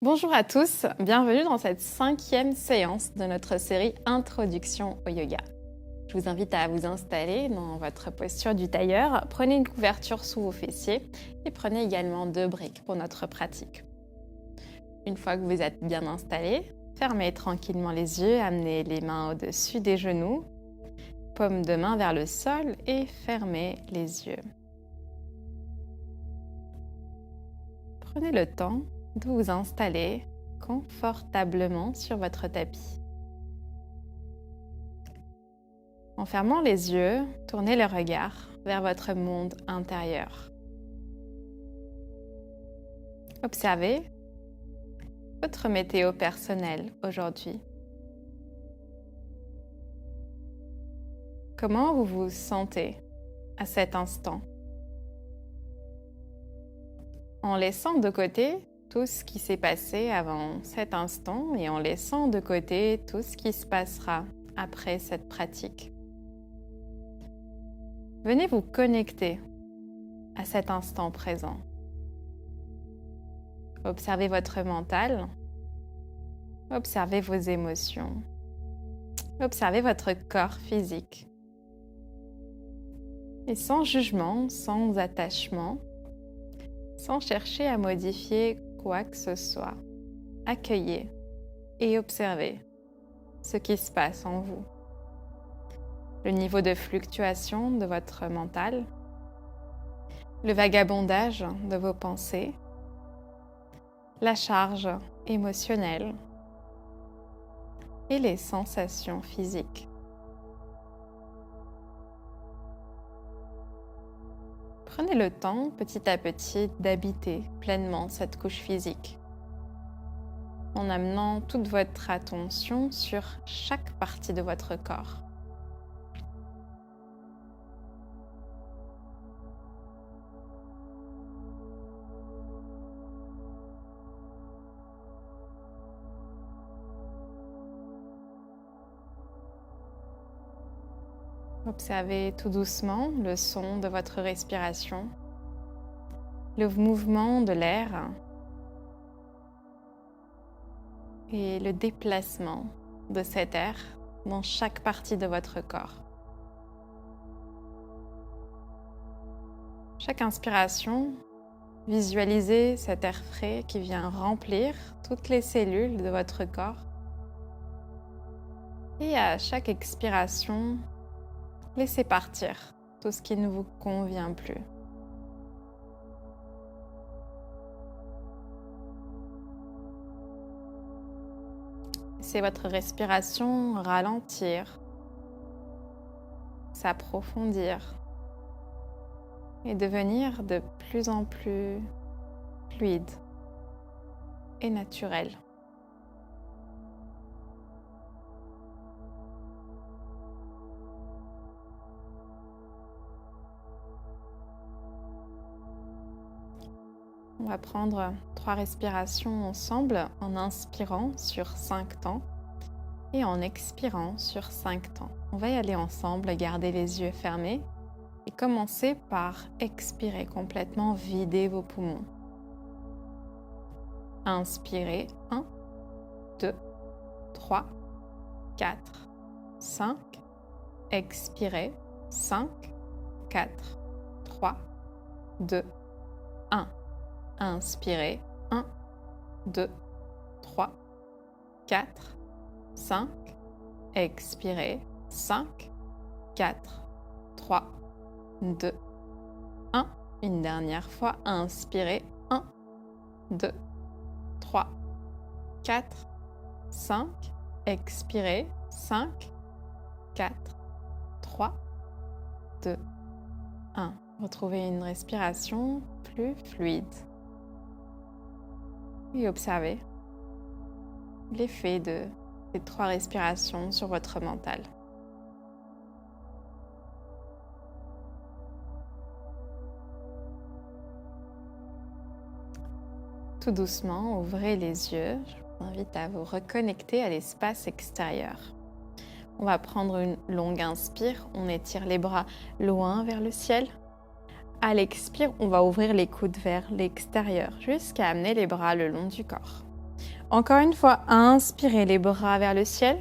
Bonjour à tous, bienvenue dans cette 5e séance de notre série Introduction au yoga. Je vous invite à vous installer dans votre posture du tailleur, prenez une couverture sous vos fessiers et prenez également 2 briques pour notre pratique. Une fois que vous êtes bien installé, fermez tranquillement les yeux, amenez les mains au-dessus des genoux, paume de main vers le sol et fermez les yeux. Prenez le temps de vous installer confortablement sur votre tapis. En fermant les yeux, tournez le regard vers votre monde intérieur. Observez votre météo personnelle aujourd'hui. Comment vous vous sentez à cet instant? En laissant de côté tout ce qui s'est passé avant cet instant et en laissant de côté tout ce qui se passera après cette pratique. Venez vous connecter à cet instant présent. Observez votre mental, observez vos émotions, observez votre corps physique. Et sans jugement, sans attachement, sans chercher à modifier quoi que ce soit, accueillez et observez ce qui se passe en vous. Le niveau de fluctuation de votre mental, le vagabondage de vos pensées, la charge émotionnelle et les sensations physiques. Prenez le temps, petit à petit, d'habiter pleinement cette couche physique, en amenant toute votre attention sur chaque partie de votre corps. Observez tout doucement le son de votre respiration, le mouvement de l'air et le déplacement de cet air dans chaque partie de votre corps. Chaque inspiration, visualisez cet air frais qui vient remplir toutes les cellules de votre corps. Et à chaque expiration, laissez partir tout ce qui ne vous convient plus. Laissez votre respiration ralentir, s'approfondir et devenir de plus en plus fluide et naturel. On va prendre 3 respirations ensemble en inspirant sur 5 temps et en expirant sur 5 temps. On va y aller ensemble, garder les yeux fermés et commencer par expirer complètement, vider vos poumons. Inspirez 1, 2, 3, 4, 5. Expirez 5, 4, 3, 2, 1. Inspirez 1, 2, 3, 4, 5. Expirez 5, 4, 3, 2, 1. Une dernière fois, inspirez 1, 2, 3, 4, 5. Expirez 5, 4, 3, 2, 1. Retrouvez une respiration plus fluide. Et observez l'effet de ces 3 respirations sur votre mental. Tout doucement, ouvrez les yeux. Je vous invite à vous reconnecter à l'espace extérieur. On va prendre une longue inspire. On étire les bras loin vers le ciel. À l'expire, on va ouvrir les coudes vers l'extérieur jusqu'à amener les bras le long du corps. Encore une fois, inspirez les bras vers le ciel.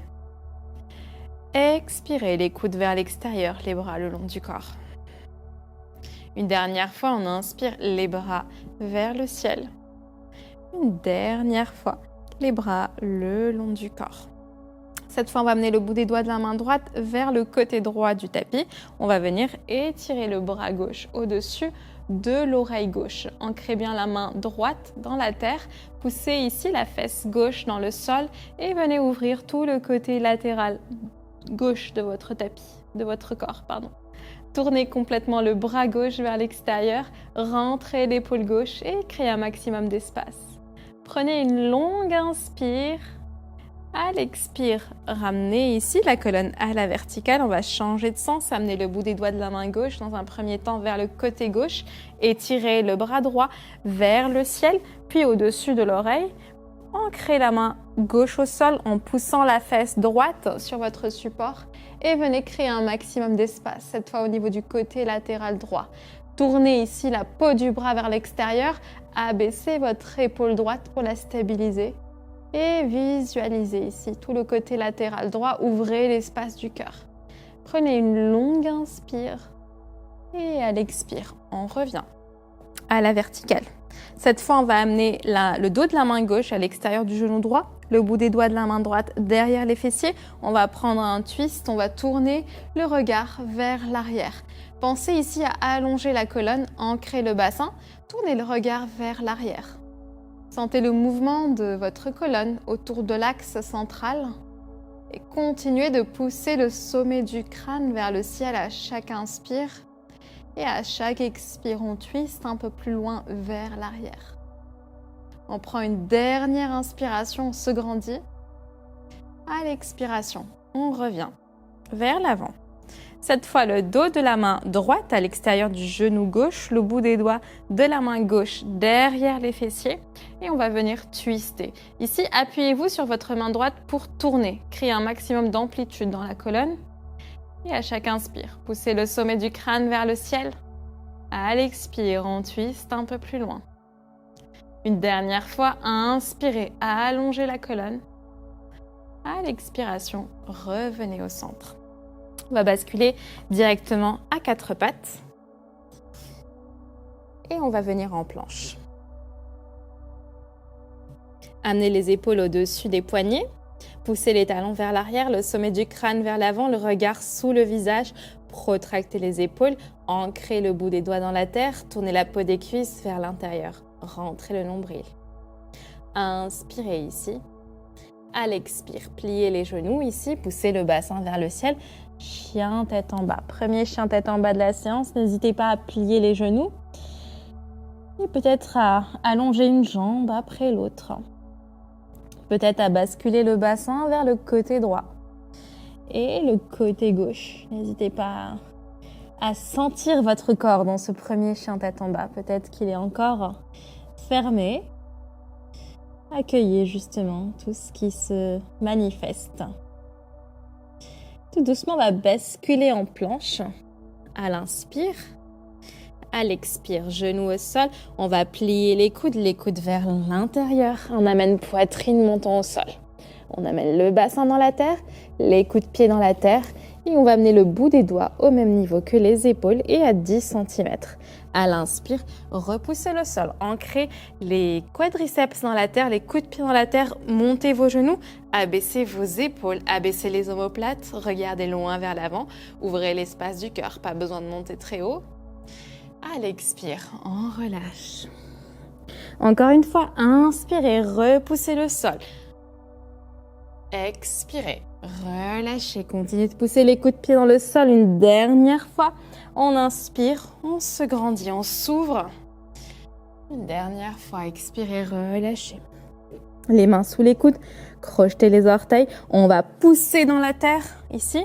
Expirez les coudes vers l'extérieur, les bras le long du corps. Une dernière fois, on inspire les bras vers le ciel. Une dernière fois, les bras le long du corps. Cette fois, on va amener le bout des doigts de la main droite vers le côté droit du tapis. On va venir étirer le bras gauche au-dessus de l'oreille gauche. Ancrez bien la main droite dans la terre. Poussez ici la fesse gauche dans le sol et venez ouvrir tout le côté latéral gauche de votre tapis, de votre corps, pardon. Tournez complètement le bras gauche vers l'extérieur, rentrez l'épaule gauche et créez un maximum d'espace. Prenez une longue inspire. À l'expire, ramenez ici la colonne à la verticale. On va changer de sens, amener le bout des doigts de la main gauche dans un premier temps vers le côté gauche. Étirez le bras droit vers le ciel, puis au-dessus de l'oreille. Ancrez la main gauche au sol en poussant la fesse droite sur votre support et venez créer un maximum d'espace, cette fois au niveau du côté latéral droit. Tournez ici la peau du bras vers l'extérieur, abaissez votre épaule droite pour la stabiliser et visualisez ici tout le côté latéral droit, ouvrez l'espace du cœur. Prenez une longue inspire et à l'expire, on revient à la verticale. Cette fois, on va amener le dos de la main gauche à l'extérieur du genou droit, le bout des doigts de la main droite derrière les fessiers. On va prendre un twist, on va tourner le regard vers l'arrière. Pensez ici à allonger la colonne, ancrer le bassin, tournez le regard vers l'arrière. Sentez le mouvement de votre colonne autour de l'axe central et continuez de pousser le sommet du crâne vers le ciel à chaque inspire. Et à chaque expire, on twiste un peu plus loin vers l'arrière. On prend une dernière inspiration, on se grandit. À l'expiration, on revient vers l'avant. Cette fois, le dos de la main droite à l'extérieur du genou gauche, le bout des doigts de la main gauche derrière les fessiers. Et on va venir twister. Ici, appuyez-vous sur votre main droite pour tourner. Créez un maximum d'amplitude dans la colonne. Et à chaque inspire, poussez le sommet du crâne vers le ciel. À l'expire, on twiste un peu plus loin. Une dernière fois, inspirez, allongez la colonne. À l'expiration, revenez au centre. On va basculer directement à quatre pattes. Et on va venir en planche. Amenez les épaules au-dessus des poignets. Poussez les talons vers l'arrière, le sommet du crâne vers l'avant, le regard sous le visage. Protractez les épaules, ancrez le bout des doigts dans la terre, tournez la peau des cuisses vers l'intérieur. Rentrez le nombril. Inspirez ici. À l'expire, pliez les genoux ici, poussez le bassin vers le ciel. Chien tête en bas. Premier chien tête en bas de la séance. N'hésitez pas à plier les genoux. Et peut-être à allonger une jambe après l'autre. Peut-être à basculer le bassin vers le côté droit et le côté gauche. N'hésitez pas à sentir votre corps dans ce premier chien tête en bas. Peut-être qu'il est encore fermé. Accueillez justement tout ce qui se manifeste. Tout doucement, on va basculer en planche à l'inspire. À l'expire, genoux au sol, on va plier les coudes vers l'intérieur. On amène poitrine, montant au sol. On amène le bassin dans la terre, les coups de pied dans la terre et on va amener le bout des doigts au même niveau que les épaules et à 10 cm. À l'inspire, repoussez le sol, ancrez les quadriceps dans la terre, les coups de pied dans la terre, montez vos genoux, abaissez vos épaules, abaissez les omoplates, regardez loin vers l'avant, ouvrez l'espace du cœur, pas besoin de monter très haut. À l'expire, on relâche. Encore une fois, inspirez, repoussez le sol. Expirez, relâchez, continuez de pousser les coups de pied dans le sol une dernière fois. On inspire, on se grandit, on s'ouvre. Une dernière fois, expirez, relâchez. Les mains sous les coudes, crochetez les orteils. On va pousser dans la terre, ici.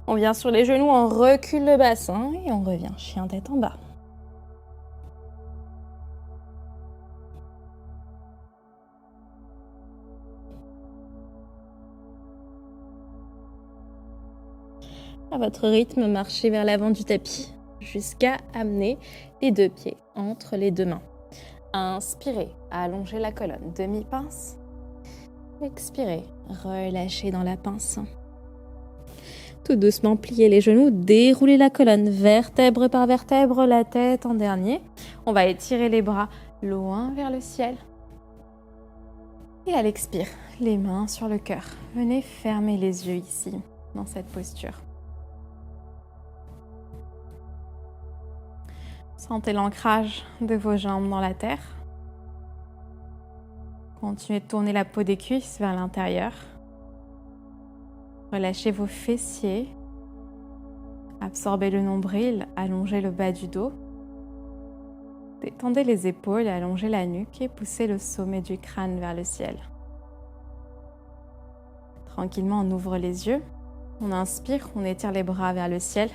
On vient sur les genoux, on recule le bassin et on revient chien tête en bas. À votre rythme, marchez vers l'avant du tapis jusqu'à amener les deux pieds entre les deux mains. Inspirez, allongez la colonne, demi-pince. Expirez, relâchez dans la pince. Tout doucement, pliez les genoux, déroulez la colonne, vertèbre par vertèbre, la tête en dernier. On va étirer les bras loin vers le ciel. Et à l'expire, les mains sur le cœur. Venez fermer les yeux ici, dans cette posture. Sentez l'ancrage de vos jambes dans la terre. Continuez de tourner la peau des cuisses vers l'intérieur. Relâchez vos fessiers. Absorbez le nombril, allongez le bas du dos. Détendez les épaules, allongez la nuque et poussez le sommet du crâne vers le ciel. Tranquillement, on ouvre les yeux. On inspire, on étire les bras vers le ciel.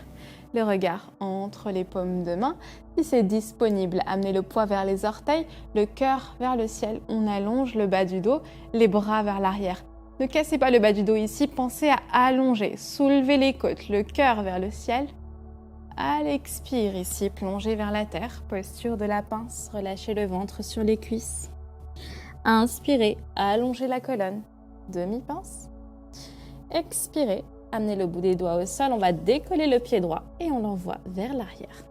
Le regard entre les paumes de main. Si c'est disponible, amenez le poids vers les orteils, le cœur vers le ciel. On allonge le bas du dos, les bras vers l'arrière. Ne cassez pas le bas du dos ici, pensez à allonger, soulevez les côtes, le cœur vers le ciel. À l'expire ici, plongez vers la terre, posture de la pince, relâchez le ventre sur les cuisses. Inspirez, allongez la colonne, demi-pince. Expirez, amenez le bout des doigts au sol, on va décoller le pied droit et on l'envoie vers l'arrière.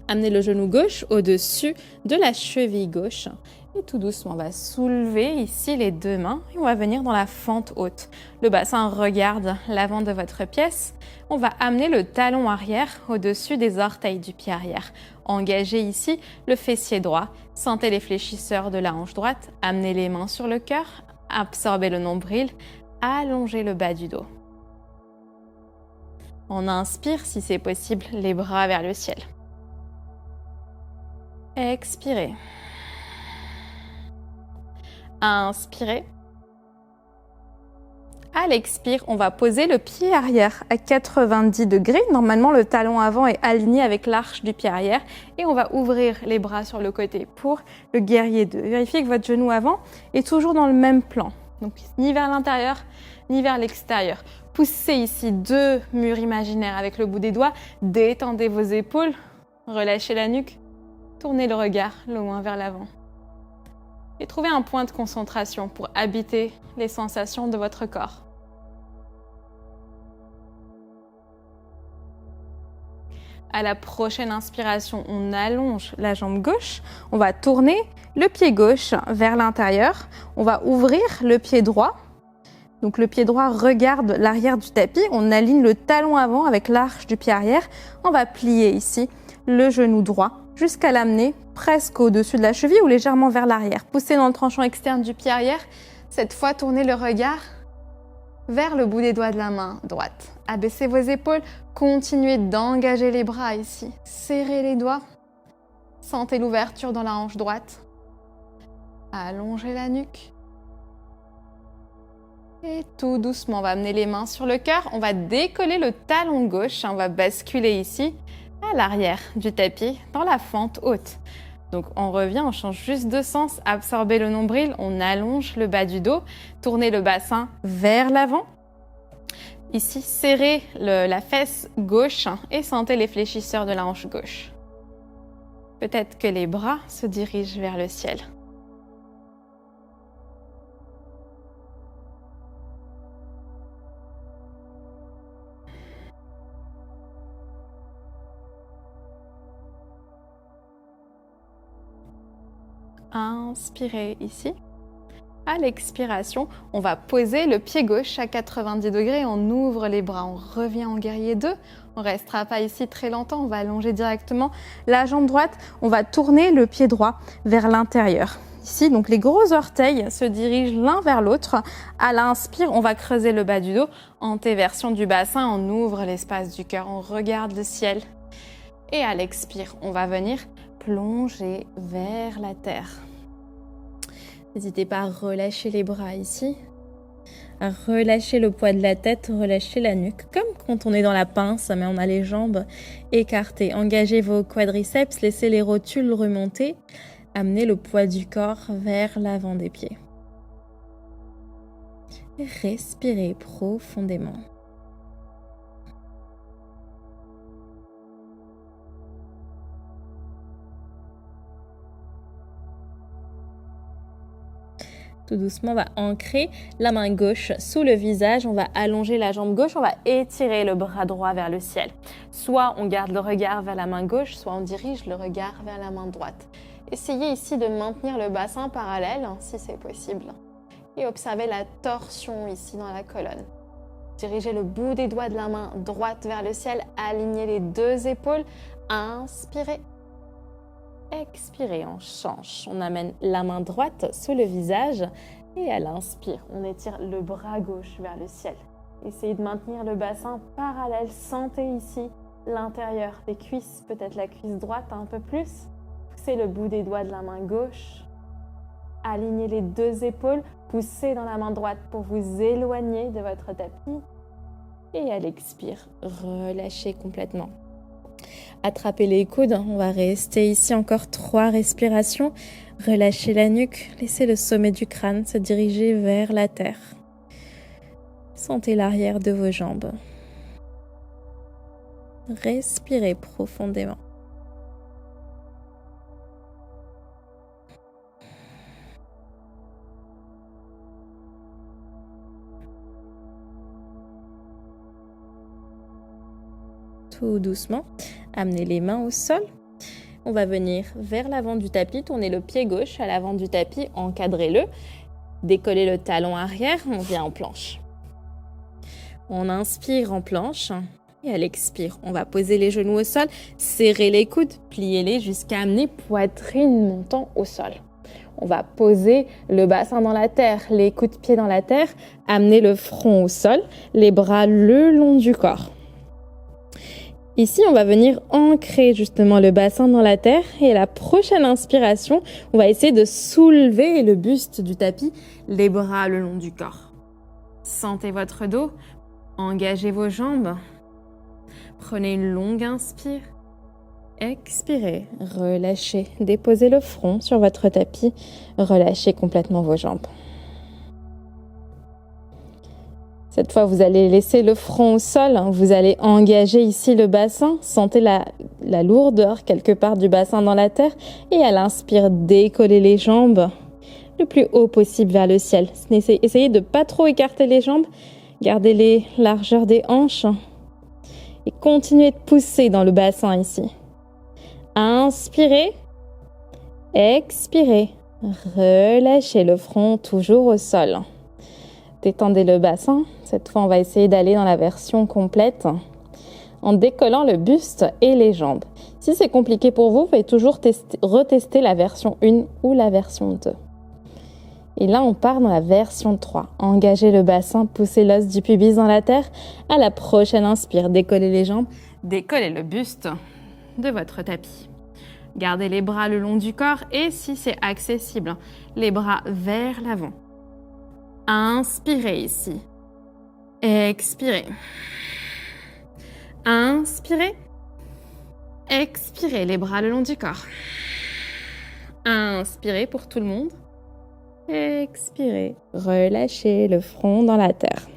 Amenez le genou gauche au-dessus de la cheville gauche. Et tout doucement, on va soulever ici les deux mains et on va venir dans la fente haute. Le bassin regarde l'avant de votre pièce. On va amener le talon arrière au-dessus des orteils du pied arrière. Engagez ici le fessier droit. Sentez les fléchisseurs de la hanche droite. Amenez les mains sur le cœur. Absorbez le nombril. Allongez le bas du dos. On inspire, si c'est possible, les bras vers le ciel. Expirez. Inspirez. À l'expire, on va poser le pied arrière à 90 degrés. Normalement, le talon avant est aligné avec l'arche du pied arrière. Et on va ouvrir les bras sur le côté pour le guerrier 2. Vérifiez que votre genou avant est toujours dans le même plan. Donc, ni vers l'intérieur, ni vers l'extérieur. Poussez ici deux murs imaginaires avec le bout des doigts. Détendez vos épaules. Relâchez la nuque. Tournez le regard loin vers l'avant. Et trouvez un point de concentration pour habiter les sensations de votre corps. À la prochaine inspiration, on allonge la jambe gauche. On va tourner le pied gauche vers l'intérieur. On va ouvrir le pied droit. Donc le pied droit regarde l'arrière du tapis. On aligne le talon avant avec l'arche du pied arrière. On va plier ici le genou droit jusqu'à l'amener presque au-dessus de la cheville ou légèrement vers l'arrière. Poussez dans le tranchant externe du pied arrière. Cette fois, tournez le regard vers le bout des doigts de la main droite. Abaissez vos épaules. Continuez d'engager les bras ici. Serrez les doigts. Sentez l'ouverture dans la hanche droite. Allongez la nuque. Et tout doucement, on va amener les mains sur le cœur. On va décoller le talon gauche. On va basculer ici à l'arrière du tapis, dans la fente haute. Donc on revient, on change juste de sens, absorbez le nombril, on allonge le bas du dos, tournez le bassin vers l'avant. Ici, serrez la fesse gauche et sentez les fléchisseurs de la hanche gauche. Peut-être que les bras se dirigent vers le ciel. Inspirez ici. À l'expiration, on va poser le pied gauche à 90 degrés, on ouvre les bras, on revient en guerrier 2. On ne restera pas ici très longtemps, on va allonger directement la jambe droite. On va tourner le pied droit vers l'intérieur. Ici, donc les gros orteils se dirigent l'un vers l'autre. À l'inspire, on va creuser le bas du dos. Antéversion du bassin, on ouvre l'espace du cœur, on regarde le ciel. Et à l'expire, on va venir plonger vers la terre. N'hésitez pas à relâcher les bras ici, à relâcher le poids de la tête, relâcher la nuque, comme quand on est dans la pince, mais on a les jambes écartées. Engagez vos quadriceps, laissez les rotules remonter, amenez le poids du corps vers l'avant des pieds. Et respirez profondément. Tout doucement, on va ancrer la main gauche sous le visage. On va allonger la jambe gauche. On va étirer le bras droit vers le ciel. Soit on garde le regard vers la main gauche, soit on dirige le regard vers la main droite. Essayez ici de maintenir le bassin parallèle, si c'est possible. Et observez la torsion ici dans la colonne. Dirigez le bout des doigts de la main droite vers le ciel. Alignez les deux épaules. Inspirez. Expirez, on change. On amène la main droite sous le visage. Et à l'inspire, on étire le bras gauche vers le ciel. Essayez de maintenir le bassin parallèle. Sentez ici l'intérieur des cuisses, peut-être la cuisse droite un peu plus. Poussez le bout des doigts de la main gauche. Alignez les deux épaules. Poussez dans la main droite pour vous éloigner de votre tapis. Et à l'expire, relâchez complètement. Attrapez les coudes. On va rester ici encore 3 respirations. Relâchez la nuque. Laissez le sommet du crâne se diriger vers la terre. Sentez l'arrière de vos jambes. Respirez profondément. Tout doucement, amenez les mains au sol. On va venir vers l'avant du tapis, tournez le pied gauche à l'avant du tapis, encadrez-le. Décollez le talon arrière, on vient en planche. On inspire en planche et à l'expire, on va poser les genoux au sol, serrer les coudes, pliez-les jusqu'à amener poitrine montant au sol. On va poser le bassin dans la terre, les coudes de pied dans la terre, amener le front au sol, les bras le long du corps. Ici, on va venir ancrer justement le bassin dans la terre et à la prochaine inspiration, on va essayer de soulever le buste du tapis, les bras le long du corps. Sentez votre dos, engagez vos jambes. Prenez une longue inspire. Expirez, relâchez, déposez le front sur votre tapis, relâchez complètement vos jambes. Cette fois, vous allez laisser le front au sol, vous allez engager ici le bassin, sentez la lourdeur quelque part du bassin dans la terre et à l'inspire, décollez les jambes le plus haut possible vers le ciel. Essayez de ne pas trop écarter les jambes, gardez les largeurs des hanches et continuez de pousser dans le bassin ici. Inspirez, expirez, relâchez le front toujours au sol. Détendez le bassin. Cette fois, on va essayer d'aller dans la version complète en décollant le buste et les jambes. Si c'est compliqué pour vous, vous pouvez toujours retester la version 1 ou la version 2. Et là, on part dans la version 3. Engagez le bassin, poussez l'os du pubis dans la terre. À la prochaine inspire, décollez les jambes, décollez le buste de votre tapis. Gardez les bras le long du corps et si c'est accessible, les bras vers l'avant. Inspirez ici. Expirez. Inspirez. Expirez les bras le long du corps. Inspirez pour tout le monde. Expirez. Relâchez le front dans la terre.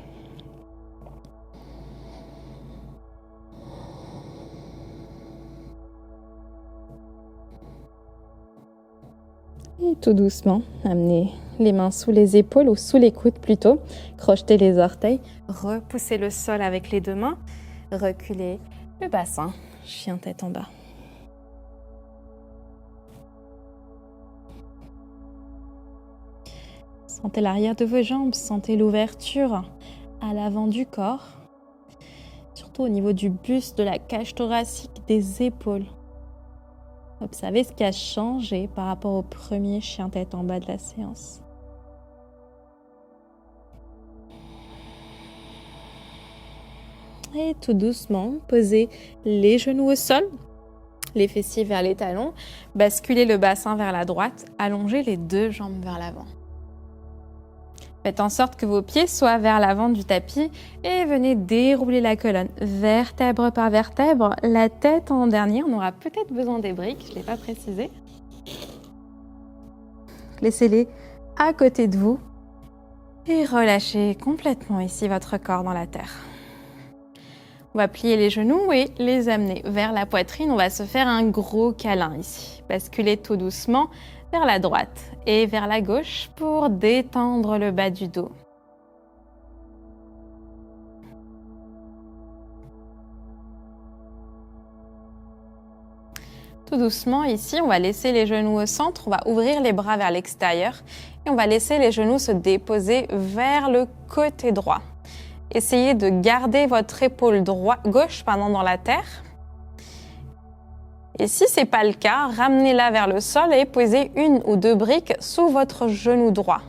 Et tout doucement, amenez les mains sous les épaules ou sous les coudes plutôt. Crochetez les orteils. Repoussez le sol avec les deux mains. Reculez le bassin. Chien tête en bas. Sentez l'arrière de vos jambes. Sentez l'ouverture à l'avant du corps. Surtout au niveau du buste, de la cage thoracique, des épaules. Observez ce qui a changé par rapport au premier chien tête en bas de la séance. Et tout doucement, posez les genoux au sol, les fessiers vers les talons, basculez le bassin vers la droite, allongez les deux jambes vers l'avant. Faites en sorte que vos pieds soient vers l'avant du tapis et venez dérouler la colonne vertèbre par vertèbre, la tête en dernier. On aura peut-être besoin des briques, je ne l'ai pas précisé. Laissez-les à côté de vous et relâchez complètement ici votre corps dans la terre. On va plier les genoux et les amener vers la poitrine. On va se faire un gros câlin ici. Basculez tout doucement vers la droite et vers la gauche pour détendre le bas du dos. Tout doucement, ici, on va laisser les genoux au centre, on va ouvrir les bras vers l'extérieur et on va laisser les genoux se déposer vers le côté droit. Essayez de garder votre épaule gauche dans la terre. Et si ce n'est pas le cas, ramenez-la vers le sol et posez une ou deux briques sous votre genou droit.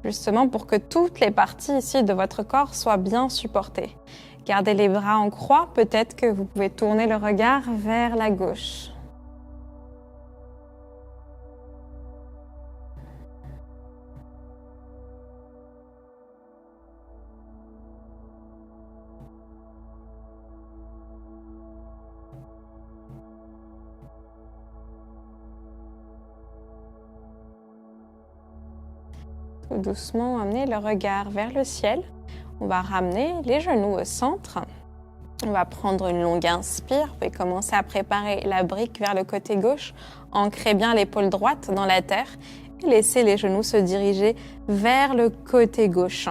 Justement pour que toutes les parties ici de votre corps soient bien supportées. Gardez les bras en croix, peut-être que vous pouvez tourner le regard vers la gauche. Tout doucement, amenez le regard vers le ciel. On va ramener les genoux au centre. On va prendre une longue inspire. Vous pouvez commencer à préparer la brique vers le côté gauche. Ancrez bien l'épaule droite dans la terre et laissez les genoux se diriger vers le côté gauche.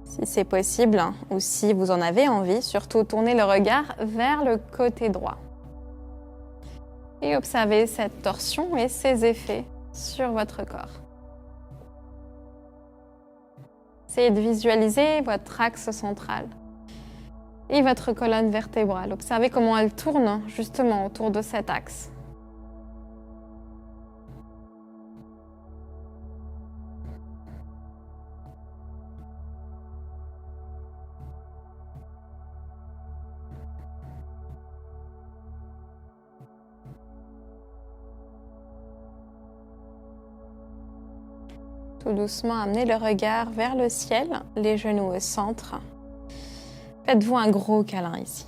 Si c'est possible ou si vous en avez envie, surtout tournez le regard vers le côté droit. Et observez cette torsion et ses effets sur votre corps. Essayez de visualiser votre axe central et votre colonne vertébrale. Observez comment elle tourne justement autour de cet axe. Tout doucement, amenez le regard vers le ciel, les genoux au centre. Faites-vous un gros câlin ici.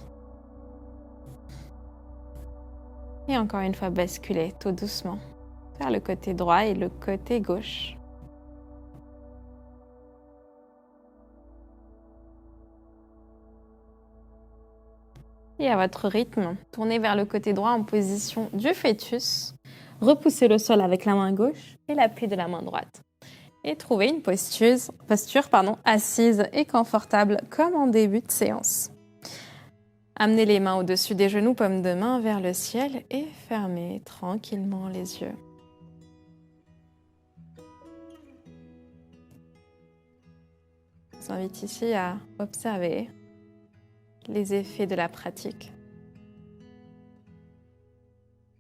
Et encore une fois, basculez tout doucement vers le côté droit et le côté gauche. Et à votre rythme, tournez vers le côté droit en position du fœtus. Repoussez le sol avec la main gauche et l'appui de la main droite. Et trouvez une posture assise et confortable comme en début de séance. Amenez les mains au-dessus des genoux, paume de main vers le ciel et fermez tranquillement les yeux. Je vous invite ici à observer les effets de la pratique.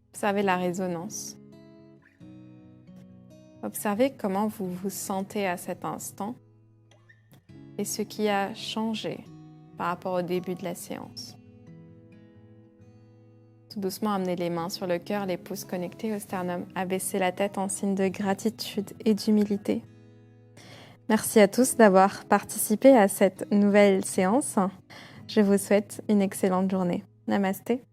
Observez la résonance. Observez comment vous vous sentez à cet instant et ce qui a changé par rapport au début de la séance. Tout doucement, amenez les mains sur le cœur, les pouces connectés au sternum. Abaissez la tête en signe de gratitude et d'humilité. Merci à tous d'avoir participé à cette nouvelle séance. Je vous souhaite une excellente journée. Namasté.